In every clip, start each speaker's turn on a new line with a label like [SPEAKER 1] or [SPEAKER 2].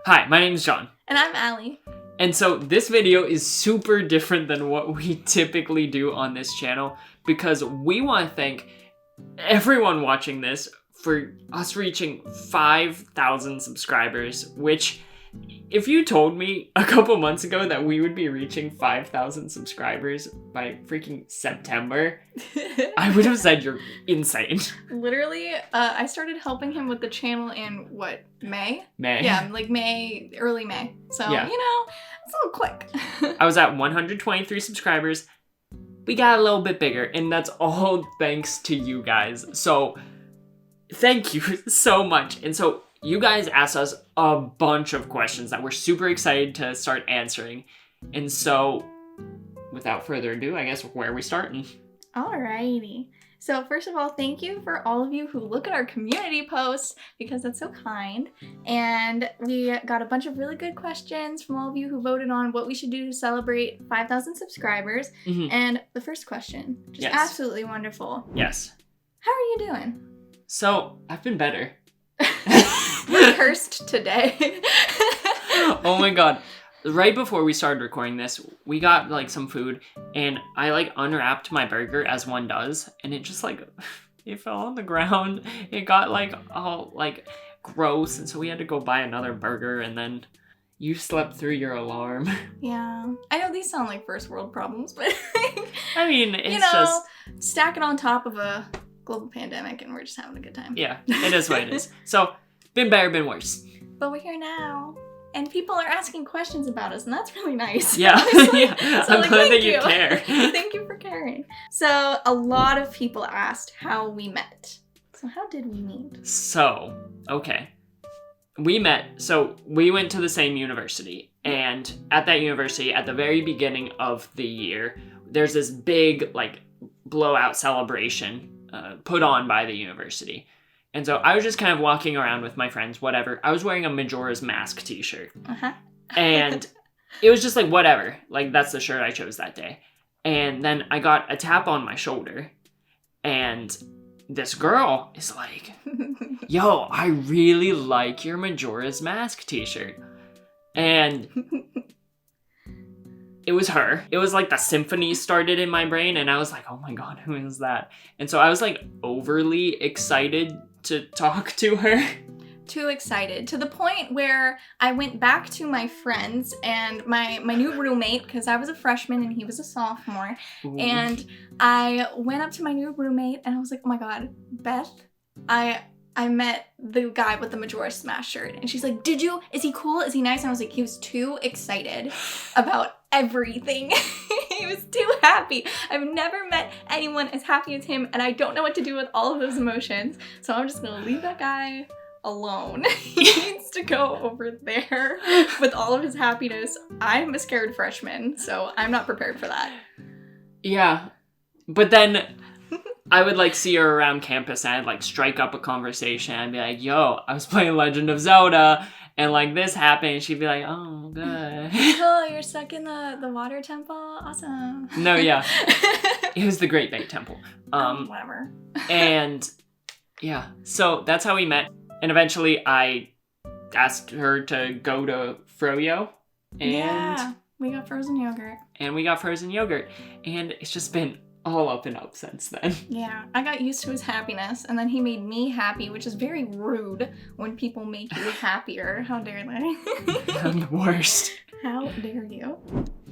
[SPEAKER 1] Hi, my name is John.
[SPEAKER 2] And I'm Allie.
[SPEAKER 1] And so this video is super different than what we typically do on this channel because we want to thank everyone watching this for us reaching 5,000 subscribers, which if you told me a couple months ago that we would be reaching 5,000 subscribers by freaking September, I would have said you're insane.
[SPEAKER 2] Literally, I started helping him with the channel in, May?
[SPEAKER 1] May.
[SPEAKER 2] Yeah, like early May. So,
[SPEAKER 1] Yeah.
[SPEAKER 2] it's a little quick.
[SPEAKER 1] I was at 123 subscribers. We got a little bit bigger, and that's all thanks to you guys. So, thank you so much. And so, you guys asked us a bunch of questions that we're super excited to start answering. And so, without further ado, I guess where are we starting?
[SPEAKER 2] Alrighty. So first of all, thank you for all of you who look at our community posts because that's so kind. And we got a bunch of really good questions from all of you who voted on what we should do to celebrate 5,000 subscribers.
[SPEAKER 1] Mm-hmm.
[SPEAKER 2] And the first question, just absolutely wonderful.
[SPEAKER 1] Yes.
[SPEAKER 2] How are you doing?
[SPEAKER 1] So, I've been better.
[SPEAKER 2] We're cursed today.
[SPEAKER 1] Oh my god. Right before we started recording this, we got some food and I unwrapped my burger as one does, and it just it fell on the ground. It got all gross, and so we had to go buy another burger, and then you slept through your alarm.
[SPEAKER 2] Yeah. I know these sound like first world problems, but
[SPEAKER 1] I mean, it's just
[SPEAKER 2] stack it on top of a global pandemic and we're just having a good time.
[SPEAKER 1] Yeah, it is what it is. So, been better, been worse.
[SPEAKER 2] But we're here now. And people are asking questions about us, and that's really nice.
[SPEAKER 1] Yeah, yeah.
[SPEAKER 2] So,
[SPEAKER 1] I'm glad that you care.
[SPEAKER 2] Thank you for caring. So, a lot of people asked how we met. So, how did we meet?
[SPEAKER 1] So, okay. We met, so we went to the same university, and at that university, at the very beginning of the year, there's this big, blowout celebration put on by the university. And so I was just kind of walking around with my friends, whatever. I was wearing a Majora's Mask t-shirt.
[SPEAKER 2] Uh-huh.
[SPEAKER 1] And it was just whatever. That's the shirt I chose that day. And then I got a tap on my shoulder. And this girl is like, yo, I really like your Majora's Mask t-shirt. And it was her. It was the symphony started in my brain. And I was like, oh my god, who is that? And so I was overly excited to talk to her.
[SPEAKER 2] Too excited, to the point where I went back to my friends and my new roommate, because I was a freshman and he was a sophomore. Ooh. And I went up to my new roommate and I was like, oh my god, Beth, I met the guy with the Majora's Mask shirt. And she's like, is he cool? Is he nice? And I was like, he was too excited about everything. He was too happy. I've never met anyone as happy as him, and I don't know what to do with all of those emotions. So I'm just gonna leave that guy alone. He needs to go over there with all of his happiness. I'm a scared freshman, so I'm not prepared for that.
[SPEAKER 1] Yeah. But then I would see her around campus and I'd strike up a conversation. I'd be like, yo, I was playing Legend of Zelda and this happened. And she'd be like, oh, good.
[SPEAKER 2] Oh, you're stuck in the water temple? Awesome.
[SPEAKER 1] No, yeah. It was the Great Bay Temple.
[SPEAKER 2] Whatever.
[SPEAKER 1] And yeah, so that's how we met. And eventually I asked her to go to Froyo. And
[SPEAKER 2] yeah, we got frozen yogurt.
[SPEAKER 1] And it's just been all up and up since then.
[SPEAKER 2] Yeah, I got used to his happiness, and then he made me happy, which is very rude when people make you happier. How dare they?
[SPEAKER 1] I'm the worst.
[SPEAKER 2] How dare you?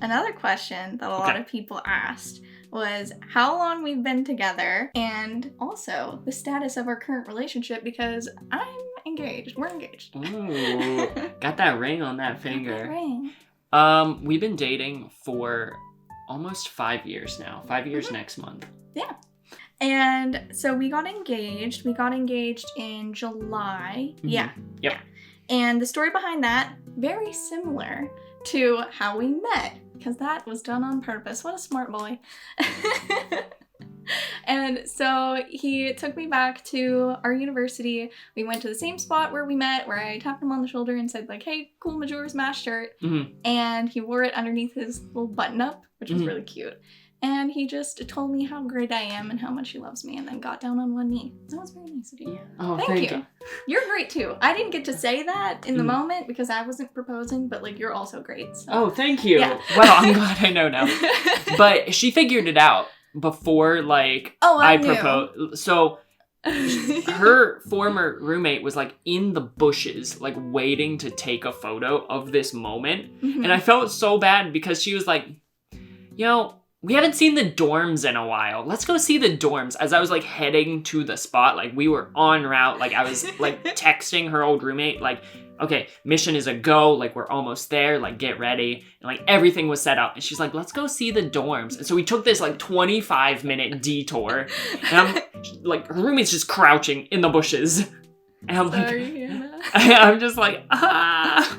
[SPEAKER 2] Another question that a lot of people asked was how long we've been together, and also the status of our current relationship, because I'm engaged. We're engaged.
[SPEAKER 1] Ooh, got that ring on that finger.
[SPEAKER 2] Got that ring.
[SPEAKER 1] We've been dating for almost 5 years now. 5 years next month.
[SPEAKER 2] Yeah. And so we got engaged. We got engaged in July. Mm-hmm. Yeah.
[SPEAKER 1] Yep.
[SPEAKER 2] Yeah. And the story behind that, very similar to how we met, because that was done on purpose. What a smart boy. And so he took me back to our university. We went to the same spot where we met, where I tapped him on the shoulder and said hey, cool Majora's Mask shirt. Mm-hmm. And he wore it underneath his little button-up, which was really cute. And he just told me how great I am and how much he loves me, and then got down on one knee. That was very nice of you.
[SPEAKER 1] Yeah. Oh,
[SPEAKER 2] thank you. You're great too. I didn't get to say that in the moment because I wasn't proposing, but like you're also great. So.
[SPEAKER 1] Oh, thank you.
[SPEAKER 2] Yeah.
[SPEAKER 1] Well, I'm glad I know now. But she figured it out before, like,
[SPEAKER 2] I
[SPEAKER 1] proposed. So her former roommate was like in the bushes, like waiting to take a photo of this moment.
[SPEAKER 2] Mm-hmm.
[SPEAKER 1] And I felt so bad because she was like, you know, we haven't seen the dorms in a while. Let's go see the dorms. As I was like heading to the spot, like we were en route, like I was like texting her old roommate, like, okay, mission is a go, like we're almost there, like get ready. And like everything was set up. And she's like, let's go see the dorms. And so we took this like 25-minute detour. And I'm like, her roommate's just crouching in the bushes. And I'm
[SPEAKER 2] Sorry,
[SPEAKER 1] like, I'm just like, ah.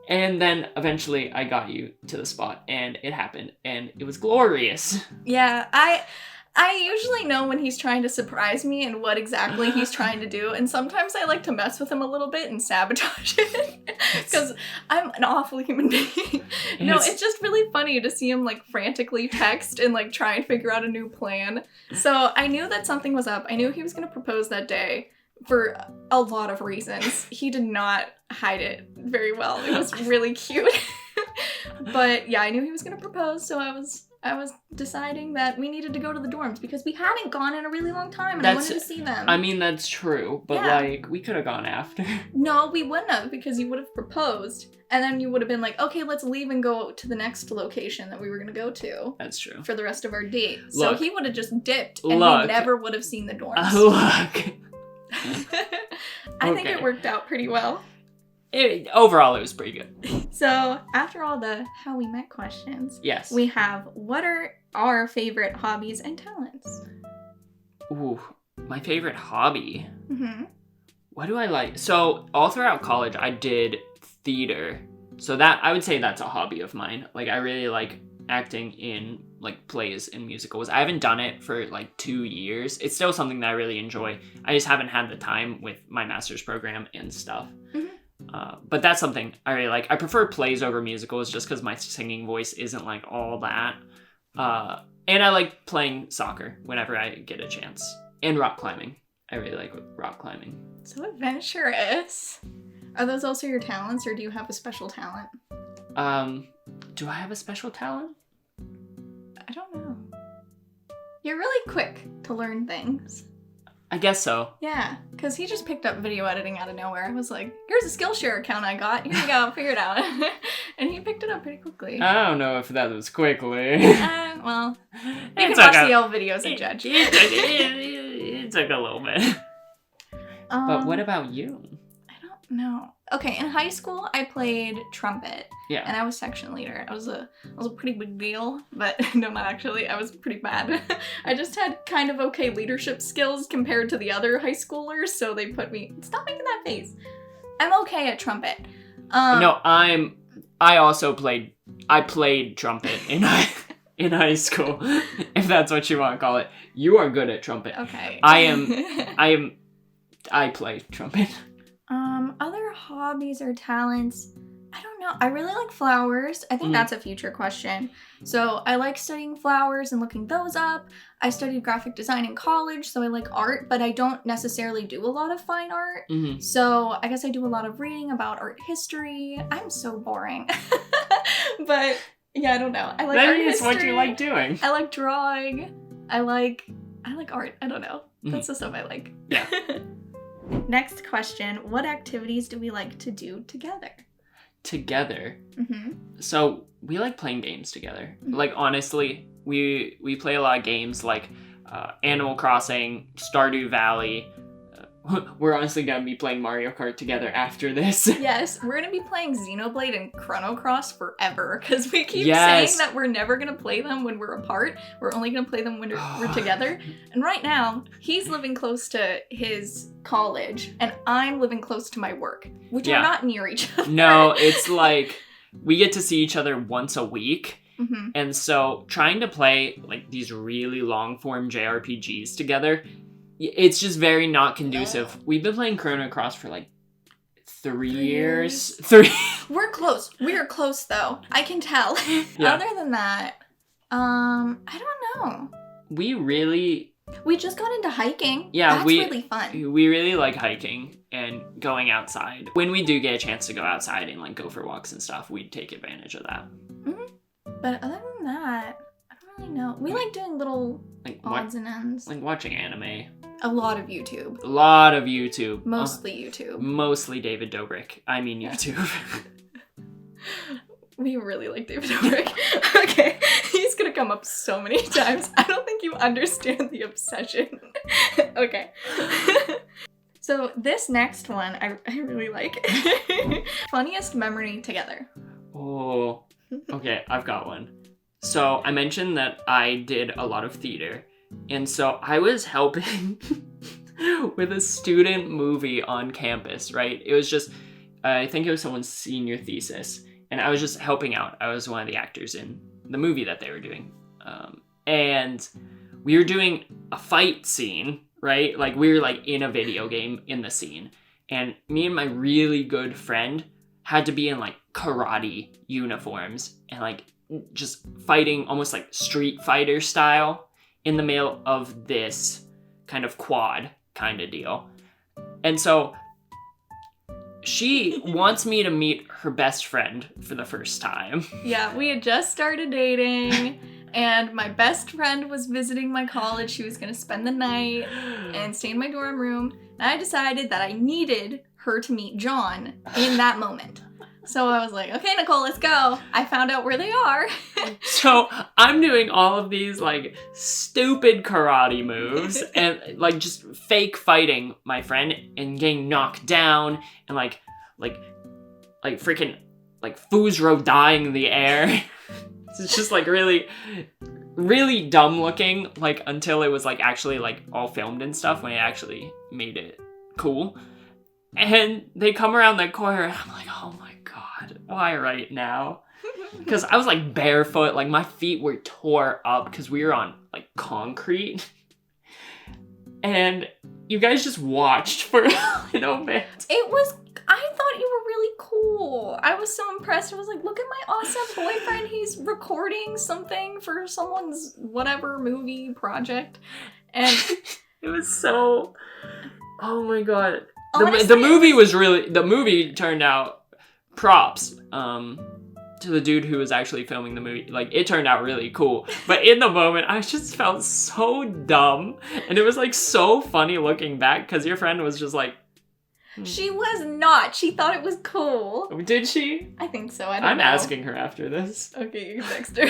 [SPEAKER 1] And then eventually I got you to the spot and it happened and it was glorious.
[SPEAKER 2] Yeah, I usually know when he's trying to surprise me and what exactly he's trying to do, and sometimes I like to mess with him a little bit and sabotage it because I'm an awful human being. No, it's just really funny to see him like frantically text and like try and figure out a new plan. So I knew that something was up. I knew he was going to propose that day for a lot of reasons. He did not hide it very well. It was really cute. But yeah, I knew he was going to propose, so I was deciding that we needed to go to the dorms because we hadn't gone in a really long time and I wanted to see them.
[SPEAKER 1] I mean, that's true, but like, we could have gone after.
[SPEAKER 2] No, we wouldn't have because you would have proposed and then you would have been like, okay, let's leave and go to the next location that we were going to go to.
[SPEAKER 1] That's true.
[SPEAKER 2] For the rest of our date.
[SPEAKER 1] Look,
[SPEAKER 2] so he would have just dipped and we never would have seen the dorms.
[SPEAKER 1] Look.
[SPEAKER 2] I think it worked out pretty well.
[SPEAKER 1] Overall, it was pretty good.
[SPEAKER 2] So, after all the how we met questions,
[SPEAKER 1] yes,
[SPEAKER 2] we have what are our favorite hobbies and talents?
[SPEAKER 1] Ooh, my favorite hobby.
[SPEAKER 2] Mm-hmm.
[SPEAKER 1] What do I like? So, all throughout college, I did theater. So that, I would say that's a hobby of mine. Like, I really like acting in, like, plays and musicals. I haven't done it for, like, 2 years. It's still something that I really enjoy. I just haven't had the time with my master's program and stuff. Mm-hmm. But that's something I really like. I prefer plays over musicals just because my singing voice isn't, like, all that. And I like playing soccer whenever I get a chance. And rock climbing. I really like rock climbing.
[SPEAKER 2] So adventurous. Are those also your talents, or do you have a special talent?
[SPEAKER 1] Do I have a special talent?
[SPEAKER 2] I don't know. You're really quick to learn things.
[SPEAKER 1] I guess so.
[SPEAKER 2] Yeah, because he just picked up video editing out of nowhere. I was like, here's a Skillshare account I got. Here you go, figure it out. And he picked it up pretty quickly.
[SPEAKER 1] I don't know if that was quickly.
[SPEAKER 2] Well, you can watch the old videos and judge.
[SPEAKER 1] It took a little bit. But what about you?
[SPEAKER 2] I don't know. Okay, in high school, I played trumpet.
[SPEAKER 1] Yeah.
[SPEAKER 2] And I was section leader. I was a pretty big deal, but no, not actually. I was pretty bad. I just had kind of okay leadership skills compared to the other high schoolers, so they put me... Stop making that face. I'm okay at trumpet.
[SPEAKER 1] No, I also played... I played trumpet in high school, if that's what you want to call it. You are good at trumpet.
[SPEAKER 2] Okay.
[SPEAKER 1] I play trumpet.
[SPEAKER 2] Other hobbies or talents, I don't know. I really like flowers. I think that's a future question. So I like studying flowers and looking those up. I studied graphic design in college, so I like art, but I don't necessarily do a lot of fine art. Mm-hmm. So I guess I do a lot of reading about art history. I'm so boring. But yeah, I don't know. I like art history. That is what
[SPEAKER 1] you like doing.
[SPEAKER 2] I like drawing. I like art. I don't know. That's the stuff I like.
[SPEAKER 1] Yeah.
[SPEAKER 2] Next question, what activities do we like to do together?
[SPEAKER 1] Together?
[SPEAKER 2] Mm-hmm.
[SPEAKER 1] So, we like playing games together. Mm-hmm. Like, honestly, we play a lot of games like Animal Crossing, Stardew Valley. We're honestly going to be playing Mario Kart together after this.
[SPEAKER 2] Yes, we're going to be playing Xenoblade and Chrono Cross forever, because we keep saying that we're never going to play them when we're apart. We're only going to play them when we're together. And right now, he's living close to his college, and I'm living close to my work, which are not near each other.
[SPEAKER 1] No, it's like, we get to see each other once a week. Mm-hmm. And so, trying to play like these really long-form JRPGs together, it's just very not conducive. We've been playing Chrono Cross for like 3 years. 3.
[SPEAKER 2] We're close. We are close, though. I can tell.
[SPEAKER 1] Yeah.
[SPEAKER 2] Other than that, I don't know.
[SPEAKER 1] We
[SPEAKER 2] just got into hiking.
[SPEAKER 1] Yeah,
[SPEAKER 2] That's really fun.
[SPEAKER 1] We really like hiking and going outside. When we do get a chance to go outside and like go for walks and stuff, we take advantage of that.
[SPEAKER 2] But other than that, I don't really know. We like doing little odds and ends.
[SPEAKER 1] Like watching anime.
[SPEAKER 2] A lot of YouTube.
[SPEAKER 1] Mostly
[SPEAKER 2] YouTube.
[SPEAKER 1] Mostly David Dobrik. I mean YouTube.
[SPEAKER 2] We really like David Dobrik. Okay, he's gonna come up so many times. I don't think you understand the obsession. Okay. So this next one, I really like. Funniest memory together.
[SPEAKER 1] Oh, okay, I've got one. So I mentioned that I did a lot of theater. And so I was helping with a student movie on campus, right? It was just, I think it was someone's senior thesis. And I was just helping out. I was one of the actors in the movie that they were doing. And we were doing a fight scene, right? Like we were like in a video game in the scene. And me and my really good friend had to be in like karate uniforms and like just fighting almost like Street Fighter style in the middle of this kind of quad kind of deal. And so she wants me to meet her best friend for the first time.
[SPEAKER 2] Yeah, we had just started dating, and my best friend was visiting my college. She was going to spend the night and stay in my dorm room. And I decided that I needed her to meet John in that moment. So I was like, okay, Nicole, let's go. I found out where they are.
[SPEAKER 1] So I'm doing all of these like stupid karate moves and like just fake fighting my friend and getting knocked down and like freaking like Fuzro dying in the air. It's just like really, really dumb looking, like until it was like actually like all filmed and stuff when it actually made it cool. And they come around that corner and I'm like, oh my God, why right now? Because I was like barefoot, like my feet were tore up because we were on like concrete. And you guys just watched for a little bit.
[SPEAKER 2] I thought you were really cool. I was so impressed. I was like, look at my awesome boyfriend. He's recording something for someone's whatever movie project. And
[SPEAKER 1] it was so, oh my God.
[SPEAKER 2] Honestly,
[SPEAKER 1] the movie turned out props to the dude who was actually filming the movie. Like, it turned out really cool. But in the moment, I just felt so dumb. And it was like so funny looking back because your friend was just like,
[SPEAKER 2] She was not. She thought it was cool.
[SPEAKER 1] Did she?
[SPEAKER 2] I think so. I don't know.
[SPEAKER 1] I'm asking her after this.
[SPEAKER 2] Okay, you can text her.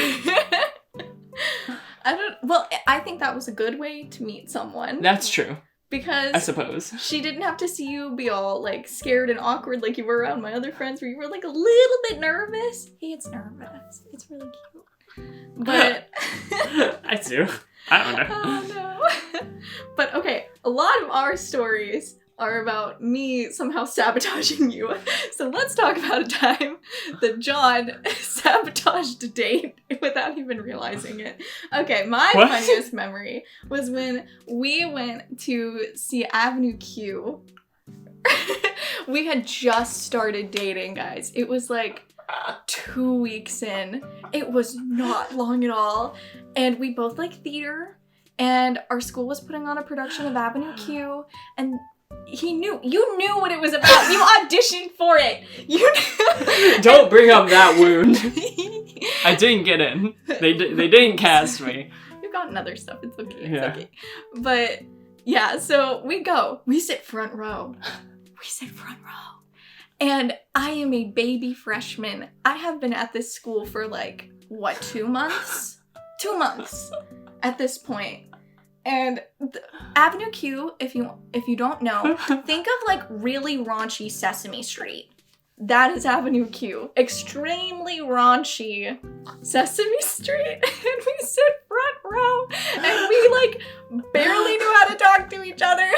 [SPEAKER 2] I think that was a good way to meet someone.
[SPEAKER 1] That's true.
[SPEAKER 2] Because
[SPEAKER 1] I suppose
[SPEAKER 2] she didn't have to see you be all like scared and awkward like you were around my other friends where you were like a little bit nervous. Hey, it's nervous. It's really cute. But
[SPEAKER 1] I do. I don't know.
[SPEAKER 2] Oh no. But okay, a lot of our stories are about me somehow sabotaging you. So let's talk about a time that John sabotaged a date without even realizing it. Okay, my funniest memory was when we went to see Avenue Q. We had just started dating, guys. It was like 2 weeks in. It was not long at all. And we both like theater. And our school was putting on a production of Avenue Q. And you knew what it was about. You auditioned for it. You knew.
[SPEAKER 1] Don't bring up that wound. I didn't get in. They didn't cast me.
[SPEAKER 2] You've gotten other stuff. It's okay. It's
[SPEAKER 1] Yeah.
[SPEAKER 2] okay. But yeah, so we go. We sit front row. And I am a baby freshman. I have been at this school for like, 2 months? 2 months at this point. And Avenue Q, if you don't know, think of like really raunchy Sesame Street. That is Avenue Q. Extremely raunchy Sesame Street. And we sit front row and we like barely knew how to talk to each other.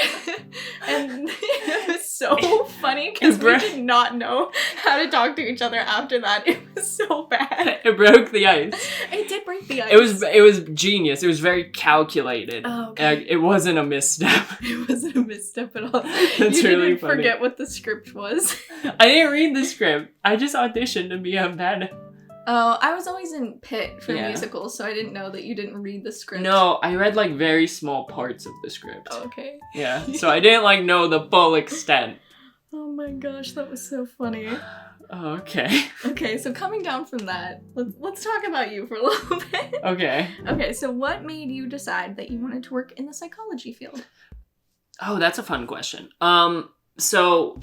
[SPEAKER 2] And it was so funny because we did not know how to talk to each other after that. It was so bad.
[SPEAKER 1] It broke the ice.
[SPEAKER 2] It did break the ice.
[SPEAKER 1] It was genius. It was very calculated.
[SPEAKER 2] Oh, okay.
[SPEAKER 1] It wasn't a misstep.
[SPEAKER 2] It wasn't a misstep at all.
[SPEAKER 1] That's
[SPEAKER 2] you
[SPEAKER 1] really
[SPEAKER 2] didn't
[SPEAKER 1] funny.
[SPEAKER 2] Forget what the script was.
[SPEAKER 1] I didn't read the script. I just auditioned to be a bad
[SPEAKER 2] Oh, I was always in Pitt for
[SPEAKER 1] Yeah.
[SPEAKER 2] musicals, so I didn't know that you didn't read the script.
[SPEAKER 1] No, I read like very small parts of the script.
[SPEAKER 2] Okay.
[SPEAKER 1] Yeah, so I didn't like know the full extent.
[SPEAKER 2] Oh my gosh, that was so funny.
[SPEAKER 1] Okay.
[SPEAKER 2] Okay, so coming down from that, let's talk about you for a little bit.
[SPEAKER 1] Okay.
[SPEAKER 2] Okay, so what made you decide that you wanted to work in the psychology field?
[SPEAKER 1] Oh, that's a fun question. So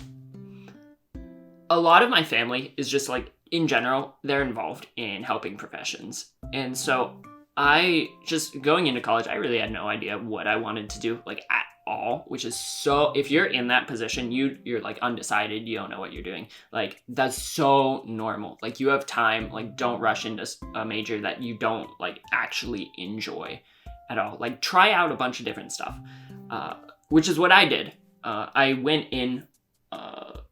[SPEAKER 1] a lot of my family is just like, in general, they're involved in helping professions. And so I just, going into college, I really had no idea what I wanted to do, like, at all, which is so, if you're in that position, you're like undecided, you don't know what you're doing. Like, that's so normal. Like, you have time, like, don't rush into a major that you don't, like, actually enjoy at all. Like, try out a bunch of different stuff, which is what I did. I went in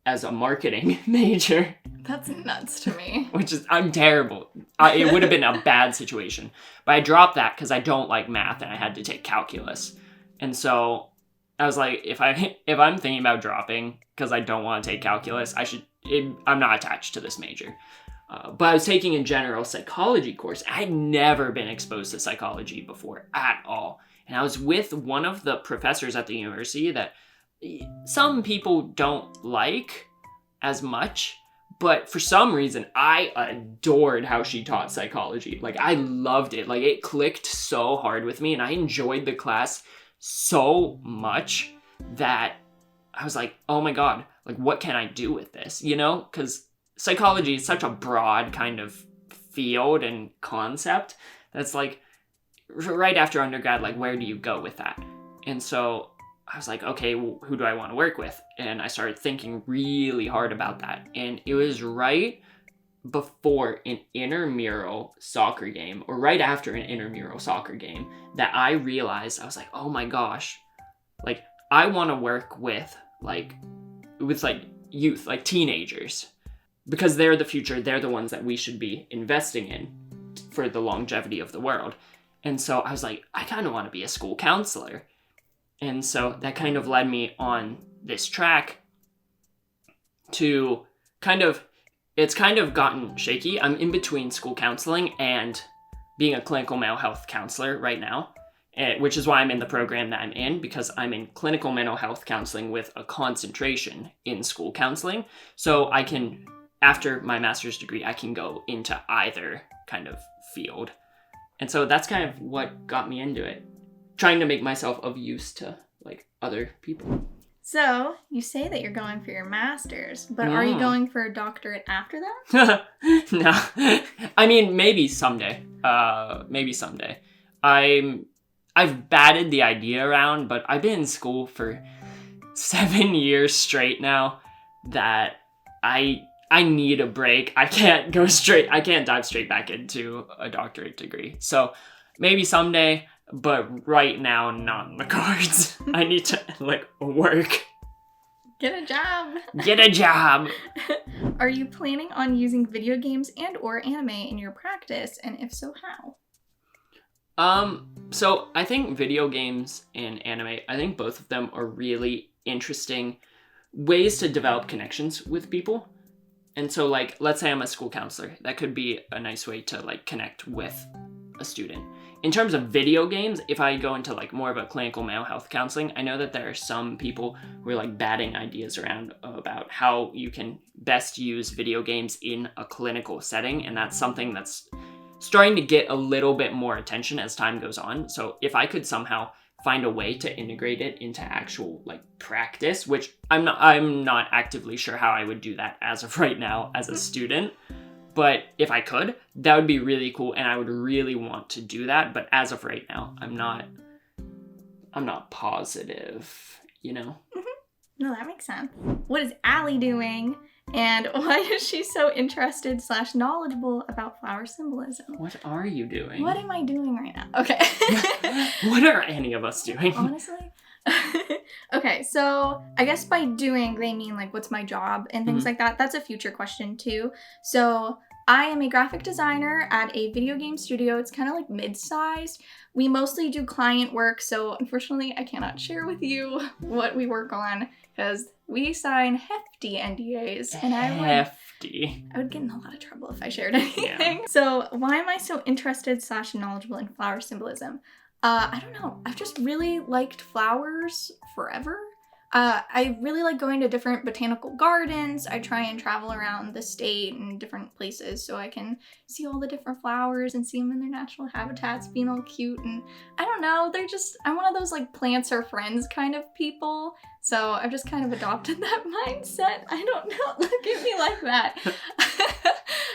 [SPEAKER 1] as a marketing major.
[SPEAKER 2] That's nuts to me.
[SPEAKER 1] Which is, I'm terrible. It would have been a bad situation. But I dropped that because I don't like math and I had to take calculus. And so I was like, if I'm thinking about dropping because I don't want to take calculus, I'm not attached to this major. But I was taking a general psychology course. I had never been exposed to psychology before at all. And I was with one of the professors at the university that some people don't like as much, but for some reason I adored how she taught psychology. Like, I loved it. Like, it clicked so hard with me and I enjoyed the class so much that I was like, oh my God, like, what can I do with this? You know, because psychology is such a broad kind of field and concept that's like, right after undergrad, like, where do you go with that? And so I was like, okay, well, who do I want to work with? And I started thinking really hard about that. And it was right before an intramural soccer game, or right after an intramural soccer game, that I realized, I was like, oh my gosh, like, I want to work with youth, like teenagers, because they're the future. They're the ones that we should be investing in for the longevity of the world. And so I was like, I kind of want to be a school counselor. And so that kind of led me on this track to it's kind of gotten shaky. I'm in between school counseling and being a clinical mental health counselor right now, which is why I'm in the program that I'm in, because I'm in clinical mental health counseling with a concentration in school counseling. So I can, after my master's degree, I can go into either kind of field. And so that's kind of what got me into it. Trying to make myself of use to, like, other people.
[SPEAKER 2] So, you say that you're going for your master's, but are you going for a doctorate after that?
[SPEAKER 1] No. I mean, maybe someday. I've batted the idea around, but I've been in school for 7 years straight now that I need a break. I can't dive straight back into a doctorate degree. So, maybe someday. But right now, not in the cards. I need to, like, work.
[SPEAKER 2] Get a job.
[SPEAKER 1] Get a job.
[SPEAKER 2] Are you planning on using video games and or anime in your practice? And if so, how?
[SPEAKER 1] So I think video games and anime, I think both of them are really interesting ways to develop connections with people. And so, like, let's say I'm a school counselor. That could be a nice way to, like, connect with a student. In terms of video games, if I go into, like, more of a clinical mental health counseling, I know that there are some people who are, like, batting ideas around about how you can best use video games in a clinical setting, and that's something that's starting to get a little bit more attention as time goes on. So if I could somehow find a way to integrate it into actual, like, practice, which I'm not actively sure how I would do that as of right now as a student. But if I could, that would be really cool, and I would really want to do that. But as of right now, I'm not positive, you know?
[SPEAKER 2] Mm-hmm. No, that makes sense. What is Allie doing? And why is she so interested / knowledgeable about flower symbolism?
[SPEAKER 1] What are you doing?
[SPEAKER 2] What am I doing right now? Okay.
[SPEAKER 1] What are any of us doing?
[SPEAKER 2] Honestly? Okay, so I guess by doing, they mean, like, what's my job and things like that. That's a future question, too. So I am a graphic designer at a video game studio. It's kind of like mid-sized. We mostly do client work, so unfortunately I cannot share with you what we work on because we sign hefty NDAs, and
[SPEAKER 1] Hefty.
[SPEAKER 2] I would get in a lot of trouble if I shared anything. Yeah. So why am I so interested / knowledgeable in flower symbolism? I don't know. I've just really liked flowers forever. I really like going to different botanical gardens. I try and travel around the state and different places so I can see all the different flowers and see them in their natural habitats being all cute. And I don't know, I'm one of those like plants are friends kind of people. So I've just kind of adopted that mindset. I don't know, look at me like that.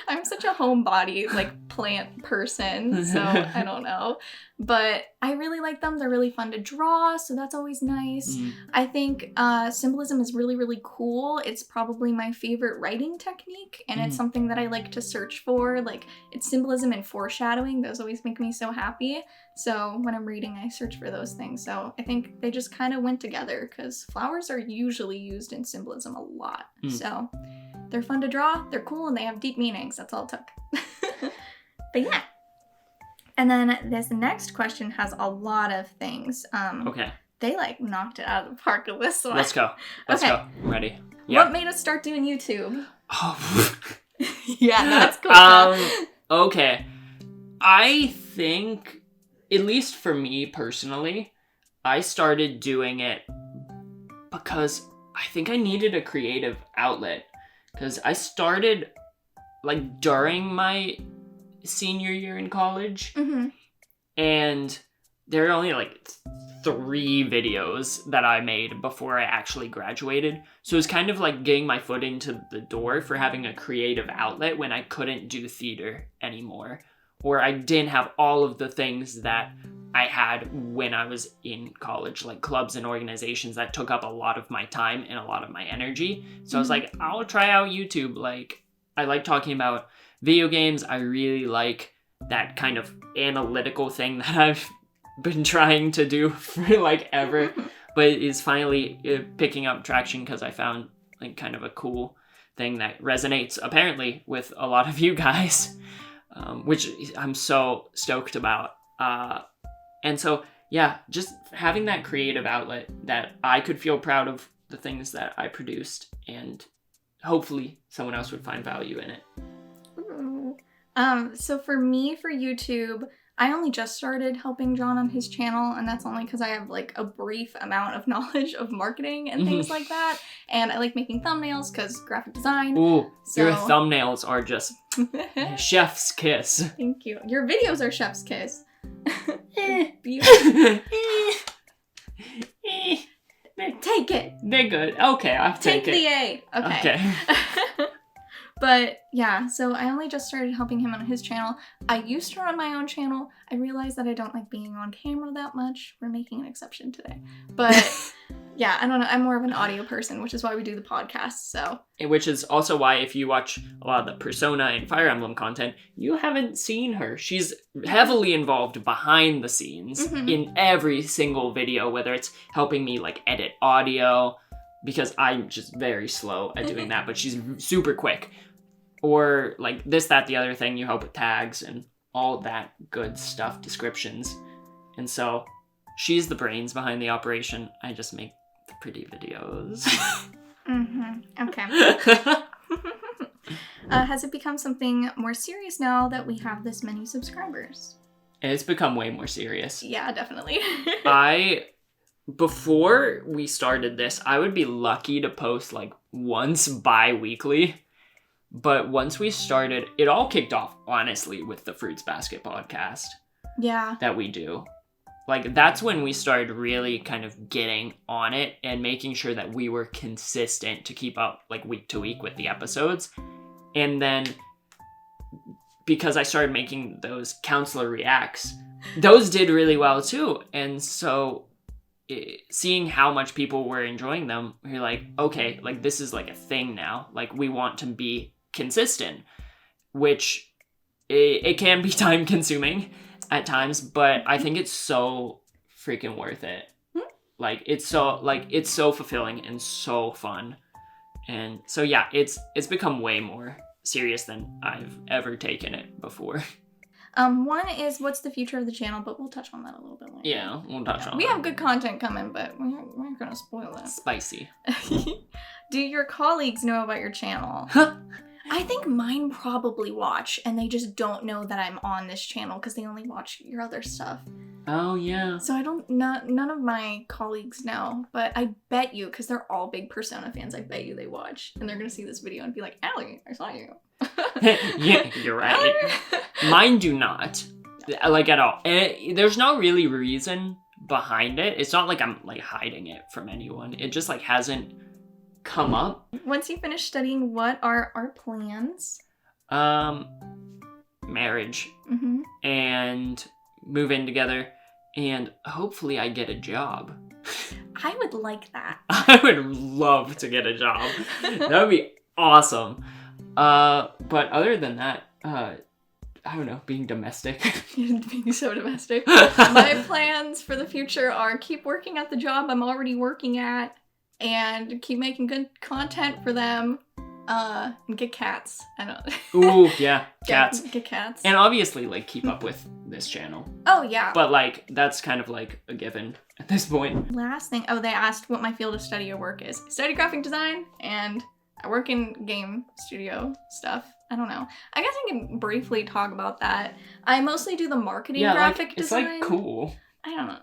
[SPEAKER 2] I'm such a homebody, like plant person, so I don't know. But I really like them. They're really fun to draw, so that's always nice. I think symbolism is really, really cool. It's probably my favorite writing technique, and it's something that I like to search for. Like, it's symbolism and foreshadowing. Those always make me so happy. So when I'm reading, I search for those things. So I think they just kind of went together because flowers are usually used in symbolism a lot. So they're fun to draw, they're cool, and they have deep meanings. That's all it took. But yeah. And then this next question has a lot of things.
[SPEAKER 1] Okay.
[SPEAKER 2] They like knocked it out of the park with this one.
[SPEAKER 1] Let's go. Let's go. I'm ready.
[SPEAKER 2] Yeah. What made us start doing YouTube?
[SPEAKER 1] Oh.
[SPEAKER 2] Yeah, that's cool.
[SPEAKER 1] Okay. I think, at least for me personally, I started doing it because I think I needed a creative outlet. Because I started, like, during my senior year in college, and there are only, like, 3 videos that I made before I actually graduated. So it was kind of like getting my foot into the door for having a creative outlet when I couldn't do theater anymore. Or I didn't have all of the things that I had when I was in college, like clubs and organizations that took up a lot of my time and a lot of my energy. So I was like, I'll try out YouTube. Like, I like talking about video games. I really like that kind of analytical thing that I've been trying to do for like ever, but it's finally picking up traction because I found like kind of a cool thing that resonates apparently with a lot of you guys, which I'm so stoked about. And so, yeah, just having that creative outlet that I could feel proud of the things that I produced, and hopefully someone else would find value in it.
[SPEAKER 2] Ooh. So for me, for YouTube, I only just started helping John on his channel, and that's only because I have like a brief amount of knowledge of marketing and things like that. And I like making thumbnails because graphic design.
[SPEAKER 1] Ooh, so... your thumbnails are just chef's kiss.
[SPEAKER 2] Thank you. Your videos are chef's kiss. Beautiful. Take it.
[SPEAKER 1] They're good. Okay, I'll take it.
[SPEAKER 2] Take the A. Okay. But yeah, so I only just started helping him on his channel. I used to run my own channel. I realized that I don't like being on camera that much. We're making an exception today. But yeah, I don't know. I'm more of an audio person, which is why we do the podcast, so.
[SPEAKER 1] Which is also why if you watch a lot of the Persona and Fire Emblem content, you haven't seen her. She's heavily involved behind the scenes in every single video, whether it's helping me like edit audio, because I'm just very slow at doing that, but she's super quick. Or like this, that, the other thing, you help with tags and all that good stuff, descriptions. And so she's the brains behind the operation. I just make the pretty videos.
[SPEAKER 2] Okay. Has it become something more serious now that we have this many subscribers?
[SPEAKER 1] It's become way more serious.
[SPEAKER 2] Yeah, definitely.
[SPEAKER 1] Before we started this, I would be lucky to post like once bi-weekly. But once we started, it all kicked off, honestly, with the Fruits Basket podcast.
[SPEAKER 2] Yeah. That
[SPEAKER 1] we do. Like, that's when we started really kind of getting on it and making sure that we were consistent to keep up, like, week to week with the episodes. And then, because I started making those counselor reacts, those did really well, too. And so, seeing how much people were enjoying them, you're like, okay, like, this is, like, a thing now. Like, we want to be consistent, which it can be time consuming at times, but I think it's so freaking worth it. Like it's so fulfilling and so fun. And so yeah, it's become way more serious than I've ever taken it before.
[SPEAKER 2] One is what's the future of the channel, but we'll touch on that a little bit later.
[SPEAKER 1] Yeah, we'll touch on
[SPEAKER 2] We
[SPEAKER 1] that.
[SPEAKER 2] have good content coming, but we're not gonna spoil that.
[SPEAKER 1] Spicy.
[SPEAKER 2] Do your colleagues know about your channel? I think mine probably watch, and they just don't know that I'm on this channel because they only watch your other stuff.
[SPEAKER 1] Oh, yeah.
[SPEAKER 2] So none of my colleagues know, but I bet you, because they're all big Persona fans, I bet you they watch, and they're gonna see this video and be like, Allie, I saw you.
[SPEAKER 1] Yeah, you're right. Mine do not. Like, at all. There's no really reason behind it. It's not like I'm, like, hiding it from anyone. It just, like, hasn't come up.
[SPEAKER 2] Once you finish studying, what are our plans?
[SPEAKER 1] Marriage.
[SPEAKER 2] Mm-hmm.
[SPEAKER 1] And move in together. And hopefully I get a job.
[SPEAKER 2] I would like that.
[SPEAKER 1] I would love to get a job. That would be awesome. But other than that, I don't know, being domestic.
[SPEAKER 2] Being so domestic. My plans for the future are keep working at the job I'm already working at and keep making good content for them. And get cats. I don't.
[SPEAKER 1] Ooh, yeah, cats.
[SPEAKER 2] Get cats.
[SPEAKER 1] And obviously, like, keep up with this channel.
[SPEAKER 2] Oh, yeah.
[SPEAKER 1] But, like, that's kind of, like, a given at this point.
[SPEAKER 2] Last thing. Oh, they asked what my field of study or work is. I study graphic design, and I work in game studio stuff. I don't know. I guess I can briefly talk about that. I mostly do the marketing graphic design.
[SPEAKER 1] It's, like, cool.
[SPEAKER 2] I don't know.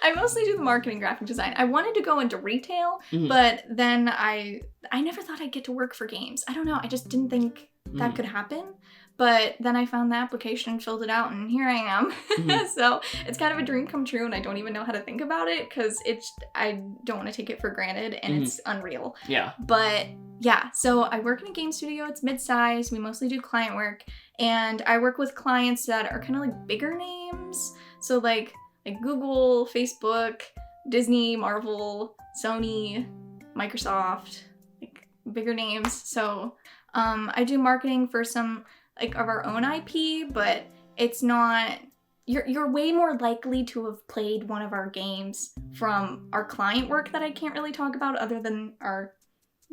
[SPEAKER 2] I mostly do the marketing graphic design. I wanted to go into retail, but then I never thought I'd get to work for games. I don't know. I just didn't think that could happen. But then I found the application and filled it out, and here I am. So it's kind of a dream come true, and I don't even know how to think about it because I don't want to take it for granted, and it's unreal.
[SPEAKER 1] Yeah.
[SPEAKER 2] But yeah, so I work in a game studio. It's mid-sized. We mostly do client work, and I work with clients that are kind of like bigger names. So like Google, Facebook, Disney, Marvel, Sony, Microsoft, like bigger names. So I do marketing for some like of our own IP, but it's not, you're way more likely to have played one of our games from our client work that I can't really talk about other than our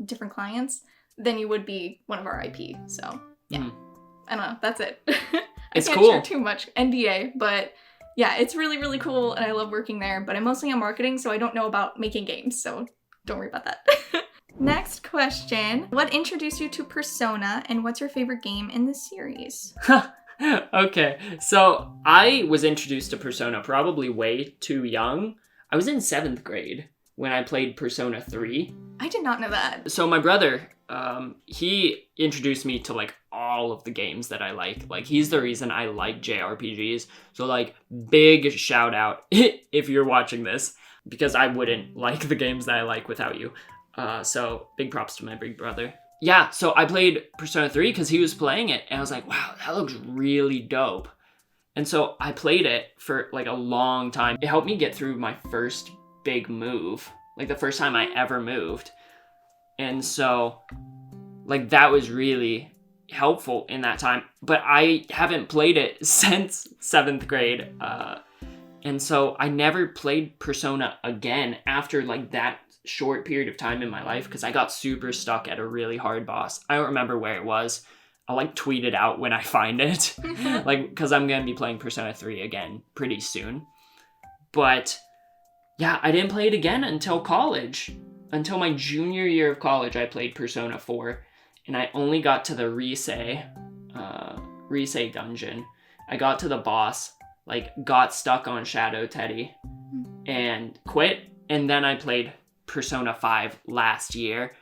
[SPEAKER 2] different clients than you would be one of our IP. So yeah, I don't know, that's it. I can't share too much NDA, but yeah, it's really, really cool, and I love working there, but I'm mostly on marketing, so I don't know about making games, so don't worry about that. Next question. What introduced you to Persona, and what's your favorite game in the series?
[SPEAKER 1] Okay, so I was introduced to Persona probably way too young. I was in 7th grade when I played Persona 3.
[SPEAKER 2] I did not know that.
[SPEAKER 1] So my brother, he introduced me to, like, all of the games that I like. Like, he's the reason I like JRPGs. So, like, big shout out if you're watching this, because I wouldn't like the games that I like without you. So big props to my big brother. Yeah, so I played Persona 3 because he was playing it, and I was like, wow, that looks really dope. And so I played it for, like, a long time. It helped me get through my first big move, like the first time I ever moved. And so, like, that was really helpful in that time. But I haven't played it since 7th grade. And so I never played Persona again after, like, that short period of time in my life because I got super stuck at a really hard boss. I don't remember where it was. I'll, like, tweet it out when I find it. Like, because I'm going to be playing Persona 3 again pretty soon. But yeah, I didn't play it again until college. Until my junior year of college, I played Persona 4. And I only got to the Risei dungeon. I got to the boss, like, got stuck on Shadow Teddy, and quit. And then I played Persona 5 last year.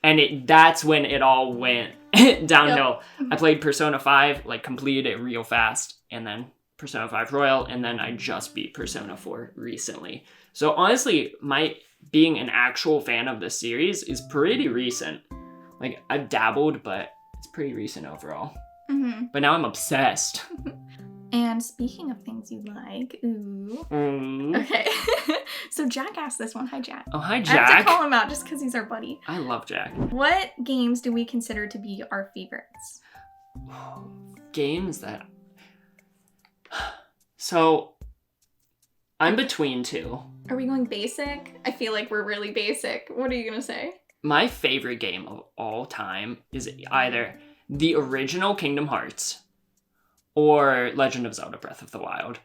[SPEAKER 1] And that's when it all went downhill. Yep. I played Persona 5, like, completed it real fast. And then Persona 5 Royal. And then I just beat Persona 4 recently. So honestly, my being an actual fan of the series is pretty recent. Like, I've dabbled, but it's pretty recent overall. But now I'm obsessed.
[SPEAKER 2] And speaking of things you like, Okay. So Jack asked this one. Hi, Jack.
[SPEAKER 1] Oh, hi, Jack.
[SPEAKER 2] I have to call him out just because he's our buddy.
[SPEAKER 1] I love Jack.
[SPEAKER 2] What games do we consider to be our favorites?
[SPEAKER 1] Games that... So, I'm between two.
[SPEAKER 2] Are we going basic? I feel like we're really basic. What are you going to say?
[SPEAKER 1] My favorite game of all time is either the original Kingdom Hearts or Legend of Zelda Breath of the Wild.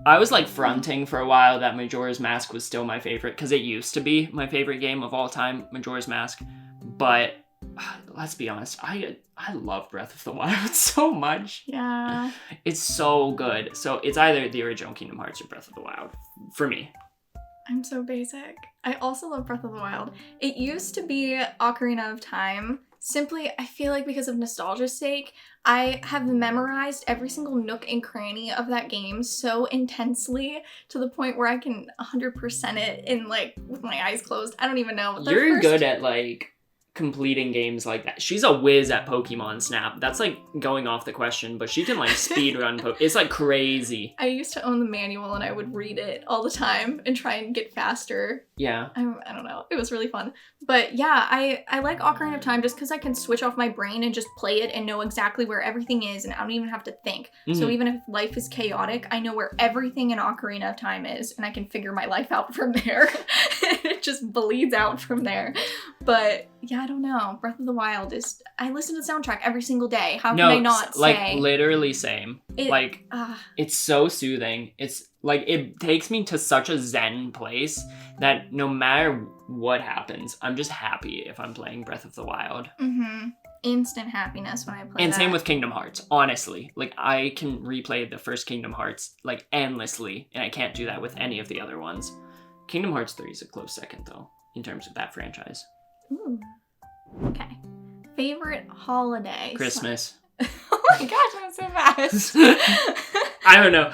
[SPEAKER 1] I was like fronting for a while that Majora's Mask was still my favorite, because it used to be my favorite game of all time, Majora's Mask. But let's be honest, I love Breath of the Wild so much.
[SPEAKER 2] Yeah.
[SPEAKER 1] It's so good. So it's either the original Kingdom Hearts or Breath of the Wild for me.
[SPEAKER 2] I'm so basic. I also love Breath of the Wild. It used to be Ocarina of Time. Simply, I feel like because of nostalgia's sake, I have memorized every single nook and cranny of that game so intensely to the point where I can 100% it in, like, with my eyes closed. I don't even know.
[SPEAKER 1] You're good at, like, completing games like that. She's a whiz at Pokemon Snap. That's like going off the question, but she can like speed run it's like crazy.
[SPEAKER 2] I used to own the manual and I would read it all the time and try and get faster.
[SPEAKER 1] Yeah.
[SPEAKER 2] I don't know. It was really fun. But yeah, I like Ocarina of Time just because I can switch off my brain and just play it and know exactly where everything is, and I don't even have to think. Mm-hmm. So even if life is chaotic, I know where everything in Ocarina of Time is, and I can figure my life out from there. It just bleeds out from there. But yeah, I don't know. Breath of the Wild is... I listen to the soundtrack every single day. How can I not say...
[SPEAKER 1] like, literally same. It's so soothing. It's, like, it takes me to such a zen place that no matter what happens, I'm just happy if I'm playing Breath of the Wild.
[SPEAKER 2] Mm-hmm. Instant happiness when I play
[SPEAKER 1] And same with Kingdom Hearts, honestly. Like, I can replay the first Kingdom Hearts, like, endlessly, and I can't do that with any of the other ones. Kingdom Hearts 3 is a close second, though, in terms of that franchise.
[SPEAKER 2] Ooh. Okay. Favorite holiday?
[SPEAKER 1] Christmas.
[SPEAKER 2] Oh my gosh, I'm so fast.
[SPEAKER 1] I don't know.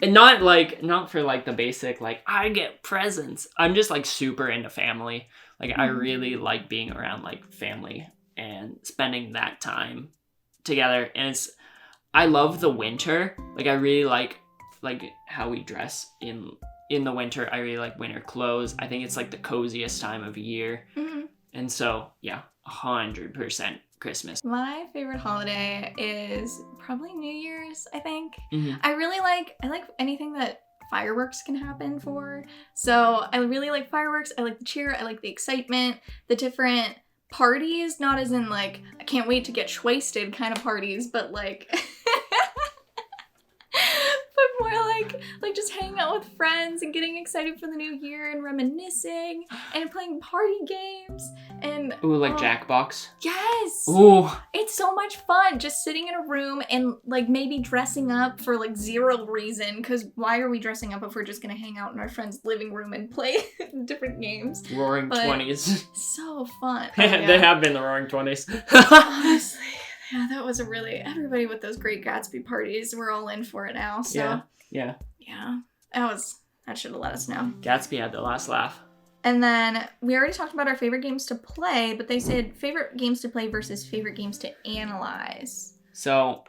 [SPEAKER 1] And not for like the basic, like, I get presents. I'm just like super into family. Like, I really like being around like family and spending that time together. And I love the winter. Like, I really like how we dress in the winter. I really like winter clothes. I think it's like the coziest time of year. Mm-hmm. And so, yeah, 100% Christmas.
[SPEAKER 2] My favorite holiday is probably New Year's, I think. Mm-hmm. I like anything that fireworks can happen for. So I really like fireworks. I like the cheer. I like the excitement, the different parties, not as in like, I can't wait to get wasted kind of parties, but like... more like just hanging out with friends and getting excited for the new year and reminiscing and playing party games and
[SPEAKER 1] Jackbox.
[SPEAKER 2] Yes.
[SPEAKER 1] Ooh.
[SPEAKER 2] It's so much fun just sitting in a room and like maybe dressing up for like zero reason, because why are we dressing up if we're just gonna hang out in our friend's living room and play different games?
[SPEAKER 1] Roaring 20s.
[SPEAKER 2] So fun.
[SPEAKER 1] Oh, yeah. They have been the Roaring 20s.
[SPEAKER 2] Honestly. Yeah, that was everybody with those Great Gatsby parties, we're all in for it now, so.
[SPEAKER 1] Yeah.
[SPEAKER 2] That should have let us know.
[SPEAKER 1] Gatsby had the last laugh.
[SPEAKER 2] And then we already talked about our favorite games to play, but they said favorite games to play versus favorite games to analyze.
[SPEAKER 1] So,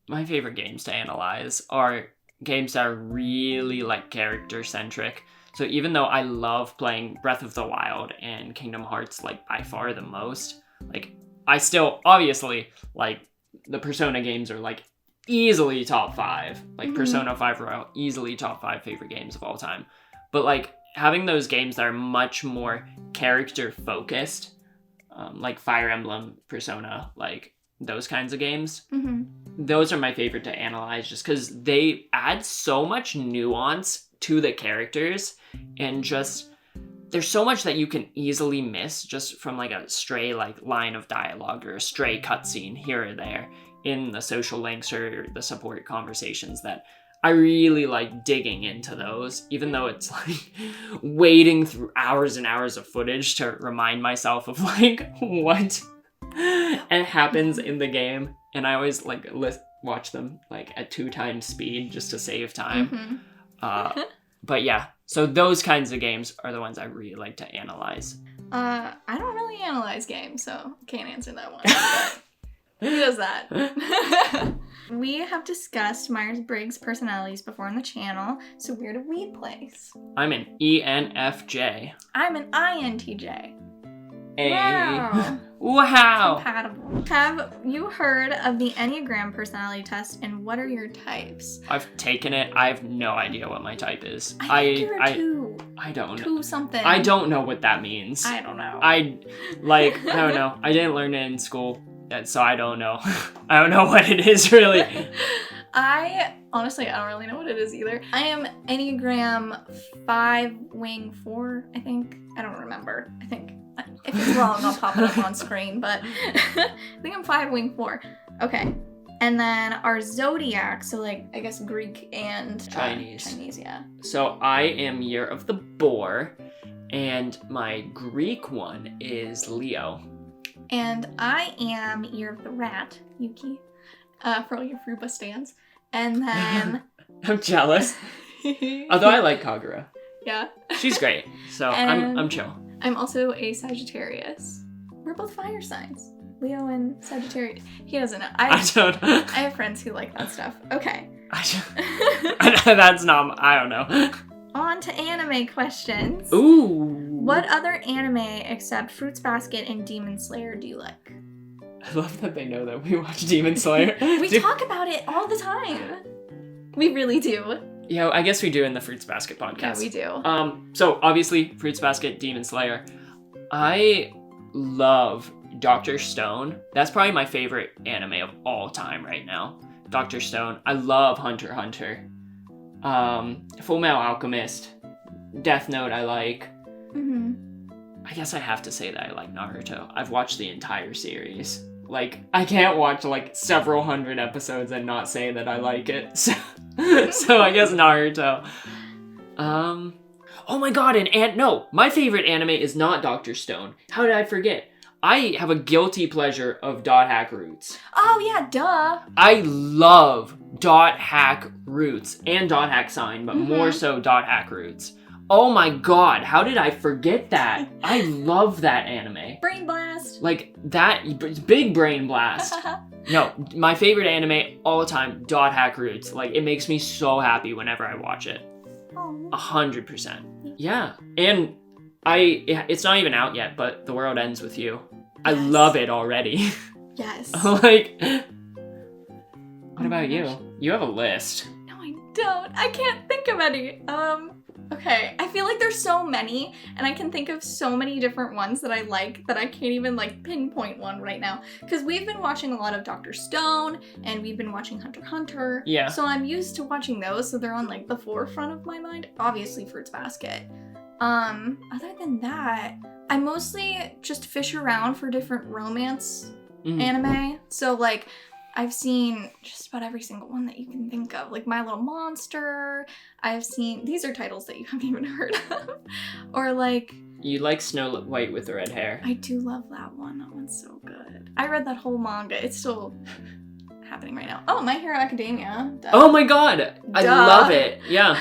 [SPEAKER 1] my favorite games to analyze are games that are really like character centric. So even though I love playing Breath of the Wild and Kingdom Hearts like by far the most, like I still, obviously, like, the Persona games are, like, easily top 5. Like, Persona 5 Royal, easily top 5 favorite games of all time. But, like, having those games that are much more character-focused, like Fire Emblem, Persona, like, those kinds of games, those are my favorite to analyze just because they add so much nuance to the characters and just... There's so much that you can easily miss just from like a stray like line of dialogue or a stray cutscene here or there in the social links or the support conversations that I really like digging into those, even though it's like wading through hours and hours of footage to remind myself of like what happens in the game. And I always like watch them like at 2 times speed just to save time. But yeah, so those kinds of games are the ones I really like to analyze.
[SPEAKER 2] I don't really analyze games, so can't answer that one. Who does that? We have discussed Myers-Briggs personalities before on the channel, so where do we place?
[SPEAKER 1] I'm an ENFJ.
[SPEAKER 2] I'm an INTJ.
[SPEAKER 1] Wow. Wow.
[SPEAKER 2] Compatible. Have you heard of the Enneagram personality test, and what are your types?
[SPEAKER 1] I've taken it. I have no idea what my type is.
[SPEAKER 2] I think you're a 2.
[SPEAKER 1] I don't know.
[SPEAKER 2] 2 something.
[SPEAKER 1] I don't know what that means.
[SPEAKER 2] I don't know.
[SPEAKER 1] I don't know. I didn't learn it in school, so I don't know. I don't know what it is really.
[SPEAKER 2] Honestly, I don't really know what it is either. I am enneagram 5 wing 4, I think. I don't remember. I think if it's wrong, I'll pop it up on screen, but I think I'm 5 wing 4. Okay. And then our zodiac, so like, I guess Greek and Chinese, yeah.
[SPEAKER 1] So I am year of the boar, and my Greek one is Leo.
[SPEAKER 2] And I am year of the rat, Yuki, for all your Fruba stands. And then...
[SPEAKER 1] I'm jealous. Although I like Kagura.
[SPEAKER 2] Yeah.
[SPEAKER 1] She's great, so I'm chill.
[SPEAKER 2] I'm also a Sagittarius. We're both fire signs. Leo and Sagittarius. He doesn't know. I have friends who like that stuff. Okay.
[SPEAKER 1] That's not... I don't know.
[SPEAKER 2] On to anime questions.
[SPEAKER 1] Ooh.
[SPEAKER 2] What other anime except Fruits Basket and Demon Slayer do you like?
[SPEAKER 1] I love that they know that we watch Demon Slayer.
[SPEAKER 2] We talk about it all the time. We really do.
[SPEAKER 1] Yeah, I guess we do in the Fruits Basket podcast.
[SPEAKER 2] Yeah, we do.
[SPEAKER 1] So obviously, Fruits Basket, Demon Slayer. I love Dr. Stone. That's probably my favorite anime of all time right now. Dr. Stone. I love Hunter x Hunter. Full Metal Alchemist. Death Note I like. I guess I have to say that I like Naruto. I've watched the entire series. Like, I can't watch like several hundred episodes and not say that I like it. So I guess Naruto. Oh my god, no, my favorite anime is not Dr. Stone. How did I forget? I have a guilty pleasure of Dot Hack Roots.
[SPEAKER 2] Oh yeah, duh.
[SPEAKER 1] I love Dot Hack Roots and Dot Hack Sign, but more so Dot Hack Roots. Oh my god, how did I forget that? I love that anime.
[SPEAKER 2] Brain blast.
[SPEAKER 1] Like, that, big brain blast. No, my favorite anime all the time, Dot Hack Roots. Like, it makes me so happy whenever I watch it. 100%. Yeah, and it's not even out yet, but The World Ends With You. Yes. I love it already.
[SPEAKER 2] Yes.
[SPEAKER 1] Like, what about you? You have a list.
[SPEAKER 2] No, I don't. I can't think of any. Okay, I feel like there's so many, and I can think of so many different ones that I like that I can't even like pinpoint one right now. Because we've been watching a lot of Dr. Stone, and we've been watching Hunter x Hunter.
[SPEAKER 1] Yeah.
[SPEAKER 2] So I'm used to watching those, so they're on like the forefront of my mind. Obviously, Fruits Basket. Other than that, I mostly just fish around for different romance anime. So like, I've seen just about every single one that you can think of. Like My Little Monster. I've seen... These are titles that you haven't even heard of. Or like...
[SPEAKER 1] You like Snow White with the red hair.
[SPEAKER 2] I do love that one. That one's so good. I read that whole manga. It's still happening right now. Oh, My Hero Academia. Duh.
[SPEAKER 1] Oh my god! I love it. Yeah.